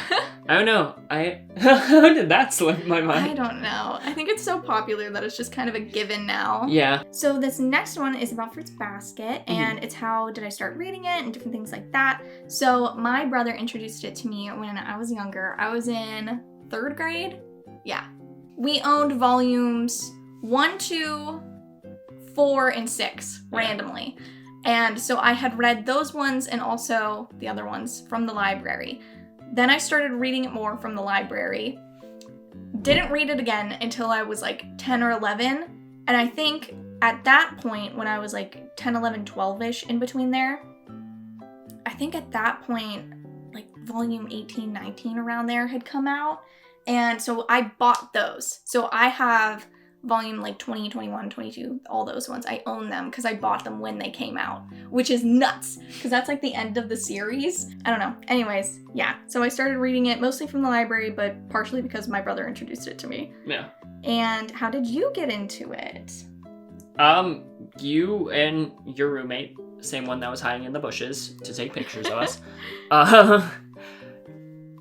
[SPEAKER 1] I don't know. How did that slip my mind?
[SPEAKER 2] I don't know. I think it's so popular that it's just kind of a given now.
[SPEAKER 1] Yeah.
[SPEAKER 2] So this next one is about Fruits Basket, and it's how did I start reading it and different things like that. So my brother introduced it to me when I was younger. I was in 3rd grade. Yeah. We owned volumes 1, 2, 4, and 6 randomly. And so I had read those ones and also the other ones from the library. Then I started reading it more from the library. Didn't read it again until I was like 10 or 11. And I think at that point, when I was like 10, 11, 12-ish in between there, I think at that point, like volume 18, 19 around there had come out. And so I bought those. So I have volume like 20, 21, 22, all those ones. I own them because I bought them when they came out, which is nuts because that's like the end of the series. I don't know. Anyways, yeah. So I started reading it mostly from the library, but partially because my brother introduced it to me.
[SPEAKER 1] Yeah.
[SPEAKER 2] And how did you get into it?
[SPEAKER 1] You and your roommate, same one that was hiding in the bushes to take pictures of us.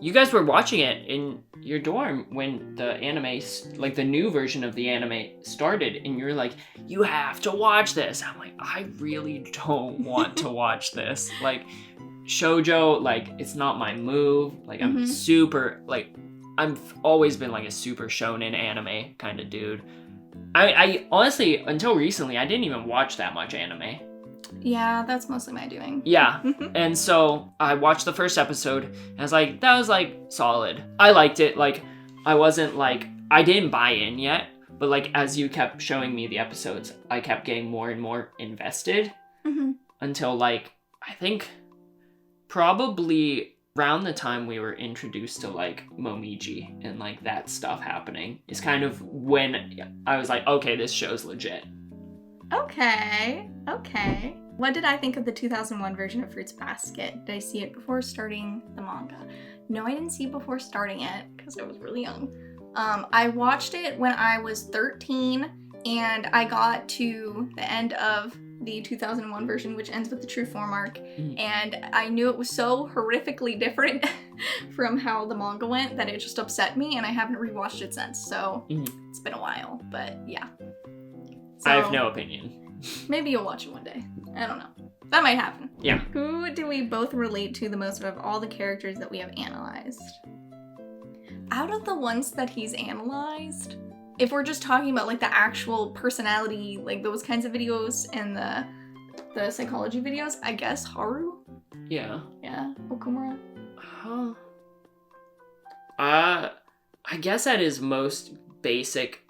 [SPEAKER 1] You guys were watching it in your dorm when the anime, like the new version of the anime started, and you're like, you have to watch this. I'm like, I really don't want to watch this. Like, shoujo, like, it's not my move. Like, I'm super, like, I've always been like a super shonen anime kind of dude. I honestly, until recently, I didn't even watch that much anime.
[SPEAKER 2] Yeah, that's mostly my doing.
[SPEAKER 1] Yeah, and so I watched the first episode, and I was like, that was, like, solid. I liked it, like, I wasn't, like, I didn't buy in yet, but, like, as you kept showing me the episodes, I kept getting more and more invested, until, like, I think probably around the time we were introduced to like Momiji and like that stuff happening is kind of when I was like, okay, this show's legit.
[SPEAKER 2] Okay. What did I think of the 2001 version of Fruits Basket? Did I see it before starting the manga? No, I didn't see it before starting it because I was really young. I watched it when I was 13 and I got to the end of the 2001 version, which ends with the true form arc, and I knew it was so horrifically different from how the manga went that it just upset me, and I haven't rewatched it since, so it's been a while, but yeah. So,
[SPEAKER 1] I have no opinion.
[SPEAKER 2] Maybe you'll watch it one day. I don't know. That might happen.
[SPEAKER 1] Yeah.
[SPEAKER 2] Who do we both relate to the most out of all the characters that we have analyzed? Out of the ones that he's analyzed, if we're just talking about like the actual personality, like those kinds of videos and the psychology videos, I guess Haru?
[SPEAKER 1] Yeah.
[SPEAKER 2] Yeah, Okumura.
[SPEAKER 1] I guess at his most basic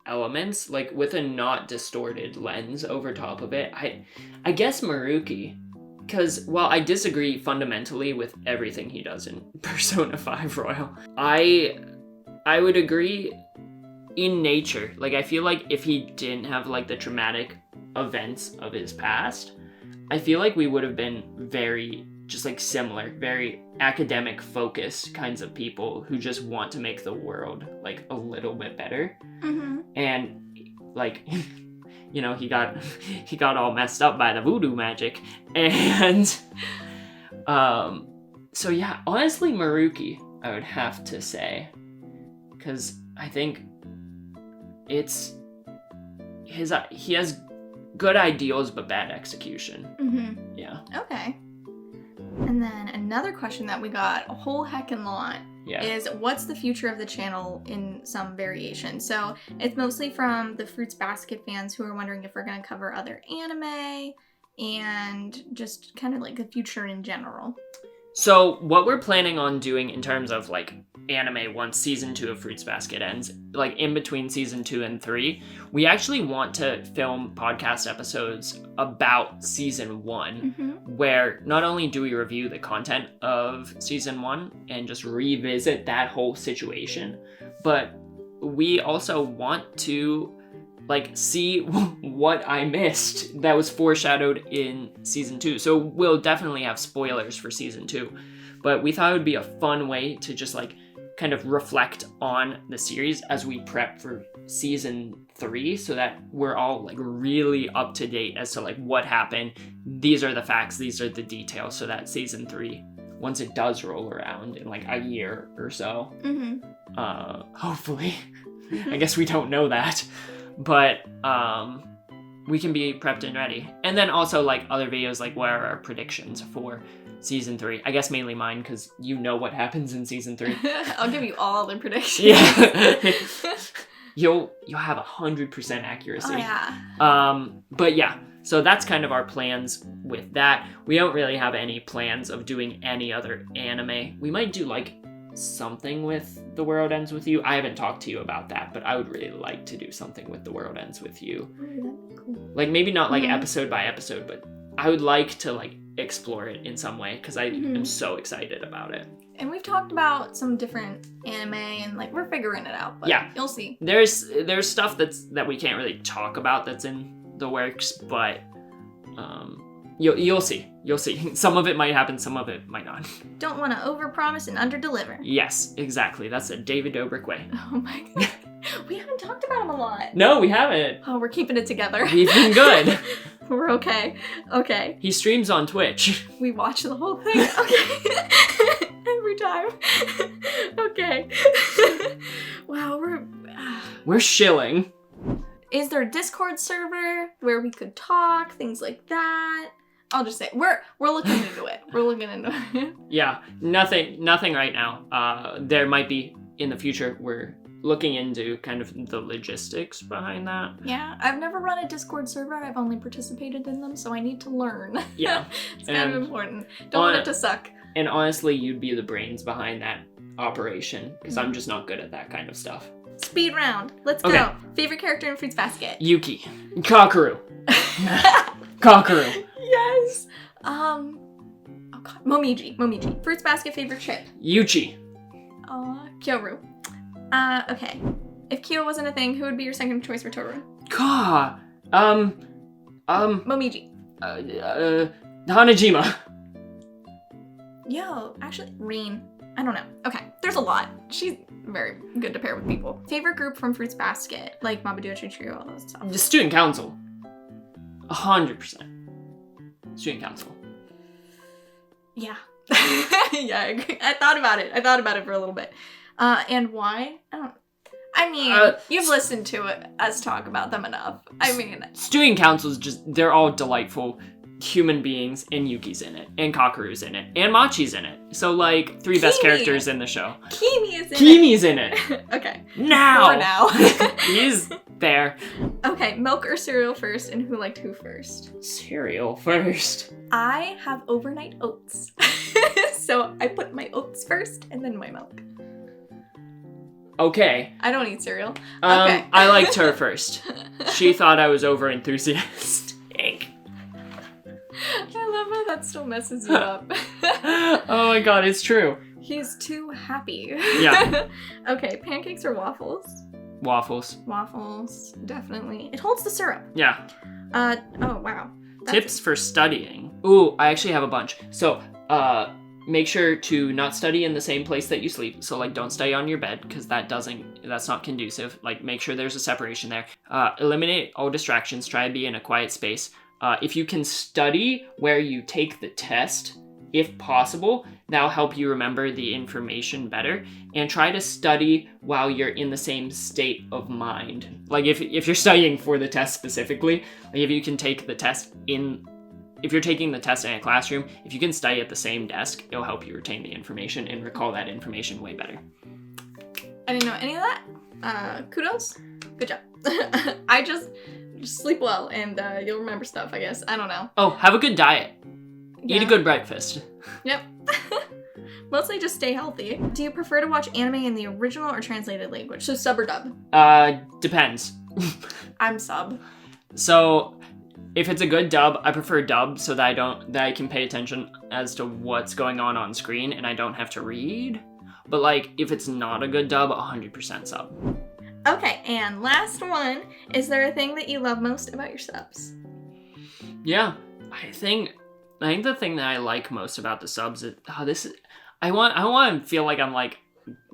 [SPEAKER 1] elements, like with a not distorted lens over top of it, I guess Maruki. Because while I disagree fundamentally with everything he does in Persona 5 Royal, I would agree in nature. Like, I feel like if he didn't have like the traumatic events of his past, I feel like we would have been very just like similar, very academic focused kinds of people who just want to make the world like a little bit better. And like, you know, he got all messed up by the voodoo magic, and so yeah, honestly Maruki I would have to say, because I think he has good ideals but bad execution. Yeah.
[SPEAKER 2] Okay. And then another question that we got a whole heckin' lot is, what's the future of the channel in some variation? So it's mostly from the Fruits Basket fans who are wondering if we're going to cover other anime and just kind of like the future in general.
[SPEAKER 1] So what we're planning on doing in terms of like anime once season 2 of Fruits Basket ends, like in between season 2 and 3, we actually want to film podcast episodes about season 1, where not only do we review the content of season 1 and just revisit that whole situation, but we also want to like see what I missed that was foreshadowed in season 2. So we'll definitely have spoilers for season 2, but we thought it would be a fun way to just like kind of reflect on the series as we prep for season 3, so that we're all like really up to date as to like what happened. These are the facts, these are the details, so that season 3, once it does roll around in like a year or so, hopefully, I guess we don't know that, but we can be prepped and ready. And then also like other videos, like what are our predictions for season 3? I guess mainly mine, because you know what happens in season 3.
[SPEAKER 2] I'll give you all the predictions.
[SPEAKER 1] Yeah. You'll have 100% accuracy.
[SPEAKER 2] Oh yeah.
[SPEAKER 1] But yeah, so that's kind of our plans with that. We don't really have any plans of doing any other anime. We might do like something with The World Ends With You. I haven't talked to you about that, but I would really like to do something with The World Ends With You.
[SPEAKER 2] Ooh, that'd be cool.
[SPEAKER 1] Like maybe not like episode by episode, but I would like to like explore it in some way, because I am so excited about it.
[SPEAKER 2] And we've talked about some different anime, and like we're figuring it out, but
[SPEAKER 1] yeah,
[SPEAKER 2] you'll see.
[SPEAKER 1] There's stuff that we can't really talk about that's in the works, but you'll see. Some of it might happen, some of it might not.
[SPEAKER 2] Don't want to overpromise and underdeliver.
[SPEAKER 1] Yes, exactly. That's a David Dobrik way.
[SPEAKER 2] Oh my god. We haven't talked about him a lot.
[SPEAKER 1] No, we haven't.
[SPEAKER 2] Oh, we're keeping it together.
[SPEAKER 1] We've been good.
[SPEAKER 2] We're okay. Okay.
[SPEAKER 1] He streams on Twitch.
[SPEAKER 2] We watch the whole thing. Okay. Every time. Okay. Wow,
[SPEAKER 1] we're shilling.
[SPEAKER 2] Is there a Discord server where we could talk, things like that? I'll just say we're looking into it. We're looking into it.
[SPEAKER 1] Yeah, nothing right now. There might be in the future. We're looking into kind of the logistics behind that.
[SPEAKER 2] Yeah, I've never run a Discord server. I've only participated in them, so I need to learn.
[SPEAKER 1] Yeah.
[SPEAKER 2] It's kind of important. Don't want it to suck.
[SPEAKER 1] And honestly, you'd be the brains behind that operation, because I'm just not good at that kind of stuff.
[SPEAKER 2] Speed round. Let's go. Favorite character in Fruits Basket?
[SPEAKER 1] Yuki. Kakeru. Kakeru.
[SPEAKER 2] Yes. Oh god, Momiji. Fruits basket favorite chip.
[SPEAKER 1] Yuchi.
[SPEAKER 2] Tohru. Okay. If Kyo wasn't a thing, who would be your second choice for Tohru?
[SPEAKER 1] Ka.
[SPEAKER 2] Momiji.
[SPEAKER 1] Hanajima.
[SPEAKER 2] Yo, actually, Reen. I don't know. Okay, there's a lot. She's very good to pair with people. Favorite group from Fruits Basket, like Mabudochi Trio, all those stuff.
[SPEAKER 1] The student council. 100%. Student council.
[SPEAKER 2] Yeah. Yeah, I agree. I thought about it for a little bit. And why? You've listened to us talk about them enough.
[SPEAKER 1] Student council's they're all delightful human beings, and Yuki's in it, and Kakeru's in it, and Machi's in it. So, like, three best characters in the show.
[SPEAKER 2] Kimi's in it. Okay.
[SPEAKER 1] Now. He's there.
[SPEAKER 2] Okay, milk or cereal first, and who liked who first?
[SPEAKER 1] Cereal first.
[SPEAKER 2] I have overnight oats. So I put my oats first, and then my milk.
[SPEAKER 1] Okay.
[SPEAKER 2] I don't eat cereal.
[SPEAKER 1] Okay. I liked her first. She thought I was over enthusiastic.
[SPEAKER 2] I love how that still messes you up.
[SPEAKER 1] Oh my god, it's true.
[SPEAKER 2] He's too happy.
[SPEAKER 1] Yeah.
[SPEAKER 2] Okay, pancakes or waffles?
[SPEAKER 1] Waffles.
[SPEAKER 2] Waffles, definitely. It holds the syrup.
[SPEAKER 1] Yeah.
[SPEAKER 2] Oh wow.
[SPEAKER 1] Tips for studying. Ooh, I actually have a bunch. So, make sure to not study in the same place that you sleep. So, like, don't study on your bed, because that's not conducive. Like, make sure there's a separation there. Eliminate all distractions. Try to be in a quiet space. If you can study where you take the test, if possible, that'll help you remember the information better. And try to study while you're in the same state of mind. Like, if you're studying for the test specifically, like if you can take the test if you're taking the test in a classroom, if you can study at the same desk, it'll help you retain the information and recall that information way better.
[SPEAKER 2] I didn't know any of that. Kudos. Good job. I just sleep well, and you'll remember stuff, I guess. I don't know.
[SPEAKER 1] Oh, have a good diet.
[SPEAKER 2] Yeah.
[SPEAKER 1] Eat a good breakfast.
[SPEAKER 2] Yep. Mostly just stay healthy. Do you prefer to watch anime in the original or translated language? So sub or dub?
[SPEAKER 1] Depends.
[SPEAKER 2] I'm sub.
[SPEAKER 1] So, if it's a good dub, I prefer dub so that I can pay attention as to what's going on screen and I don't have to read. But like, if it's not a good dub, 100% sub.
[SPEAKER 2] Okay, and last one. Is there a thing that you love most about your subs?
[SPEAKER 1] Yeah, I think the thing that I like most about the subs is I want to feel like I'm like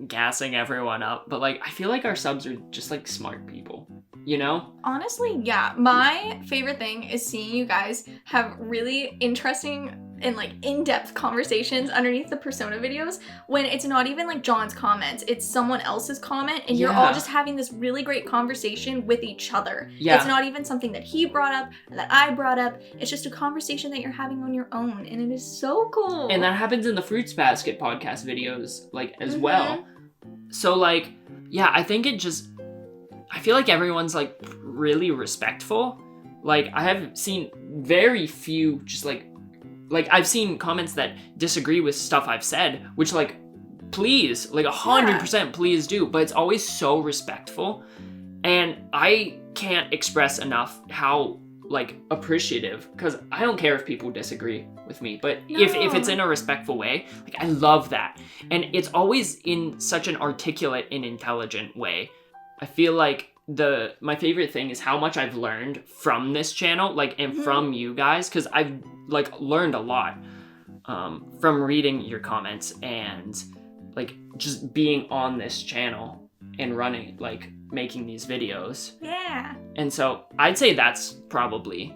[SPEAKER 1] gassing everyone up, but like I feel like our subs are just like smart people, you know?
[SPEAKER 2] Honestly, yeah. My favorite thing is seeing you guys have really interesting and like in-depth conversations underneath the Persona videos when it's not even like John's comments, it's someone else's comment, and you're all just having this really great conversation with each other. Yeah. It's not even something that he brought up or that I brought up. It's just a conversation that you're having on your own, and it is so cool.
[SPEAKER 1] And that happens in the Fruits Basket podcast videos like as well. So like, yeah, I feel like everyone's like really respectful. Like I have seen very few just like I've seen comments that disagree with stuff I've said, which like, please, like 100% please do, but it's always so respectful. And I can't express enough how like appreciative, because I don't care if people disagree with me, but if it's in a respectful way, like I love that. And it's always in such an articulate and intelligent way. I feel like my favorite thing is how much I've learned from this channel, like, and from you guys, because I've like learned a lot from reading your comments and like just being on this channel and running, like making these videos.
[SPEAKER 2] Yeah.
[SPEAKER 1] And so I'd say that's probably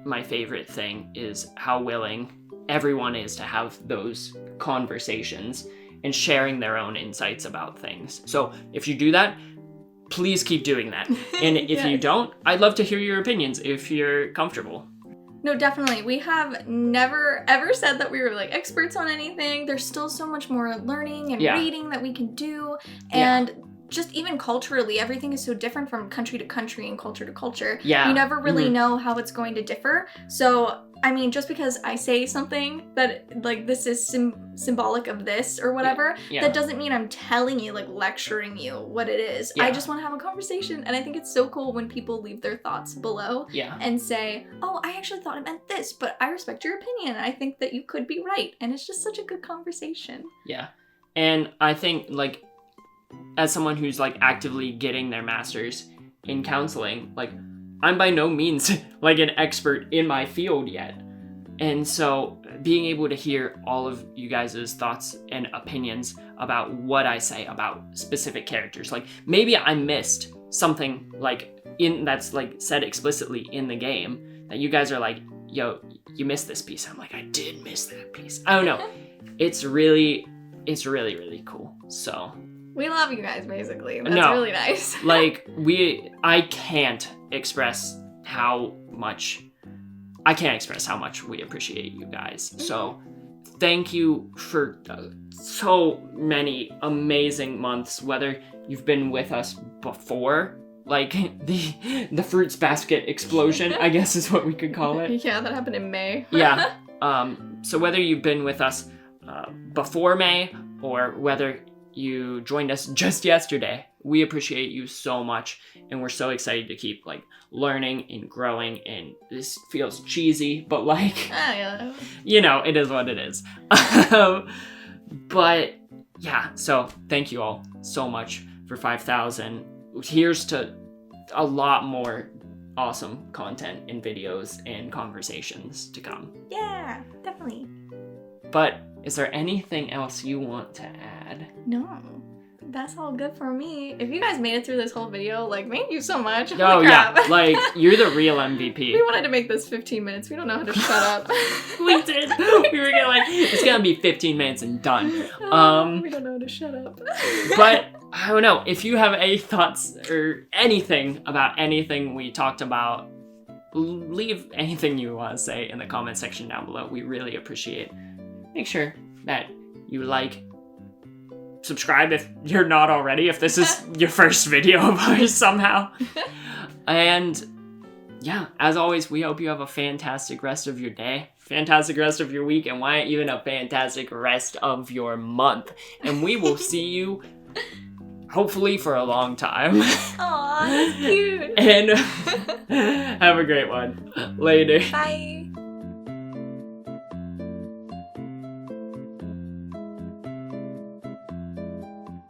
[SPEAKER 1] my favorite thing, is how willing everyone is to have those conversations and sharing their own insights about things. So if you do that, please keep doing that. And if you don't, I'd love to hear your opinions if you're comfortable.
[SPEAKER 2] No, definitely. We have never ever said that we were like experts on anything. There's still so much more learning and reading that we can do. And just even culturally, everything is so different from country to country and culture to culture. Yeah. You never really know how it's going to differ. So I mean, just because I say something that, like, this is symbolic of this or whatever, that doesn't mean I'm telling you, like, lecturing you what it is. I just want to have a conversation, and I think it's so cool when people leave their thoughts below and say, oh, I actually thought it meant this, but I respect your opinion. I think that you could be right, and it's just such a good conversation.
[SPEAKER 1] Yeah, and I think, like, as someone who's, like, actively getting their master's in counseling, like, I'm by no means like an expert in my field yet. And so being able to hear all of you guys' thoughts and opinions about what I say about specific characters, like maybe I missed something like that's like said explicitly in the game that you guys are like, yo, you missed this piece. I'm like, I did miss that piece. I don't know. It's really, really cool. So
[SPEAKER 2] we love you guys, basically. That's really nice.
[SPEAKER 1] Like, I can't express how much we appreciate you guys. So, thank you for so many amazing months, whether you've been with us before, like the fruits basket explosion, I guess is what we could call it.
[SPEAKER 2] Yeah, that happened in May.
[SPEAKER 1] Yeah. So whether you've been with us before May or whether you joined us just yesterday, we appreciate you so much, and we're so excited to keep like learning and growing. And this feels cheesy, but like, you know, it is what it is. But yeah, so thank you all so much for 5,000. Here's to a lot more awesome content and videos and conversations to come.
[SPEAKER 2] Yeah, definitely.
[SPEAKER 1] But is there anything else you want to add?
[SPEAKER 2] No, that's all good for me. If you guys made it through this whole video, like, thank you so much.
[SPEAKER 1] Oh yeah, like, you're the real MVP.
[SPEAKER 2] We wanted to make this 15 minutes. We don't know how to shut up.
[SPEAKER 1] We did. We were gonna like, it's gonna be 15 minutes and done.
[SPEAKER 2] We don't know how to shut up.
[SPEAKER 1] But I don't know, if you have any thoughts or anything about anything we talked about, leave anything you want to say in the comment section down below. We really appreciate it. Make sure that you like, subscribe if you're not already, if this is your first video of ours somehow. And yeah, as always, we hope you have a fantastic rest of your day, fantastic rest of your week, and why not even a fantastic rest of your month. And we will see you hopefully for a long time.
[SPEAKER 2] Aw, that's cute.
[SPEAKER 1] And have a great one. Later.
[SPEAKER 2] Bye.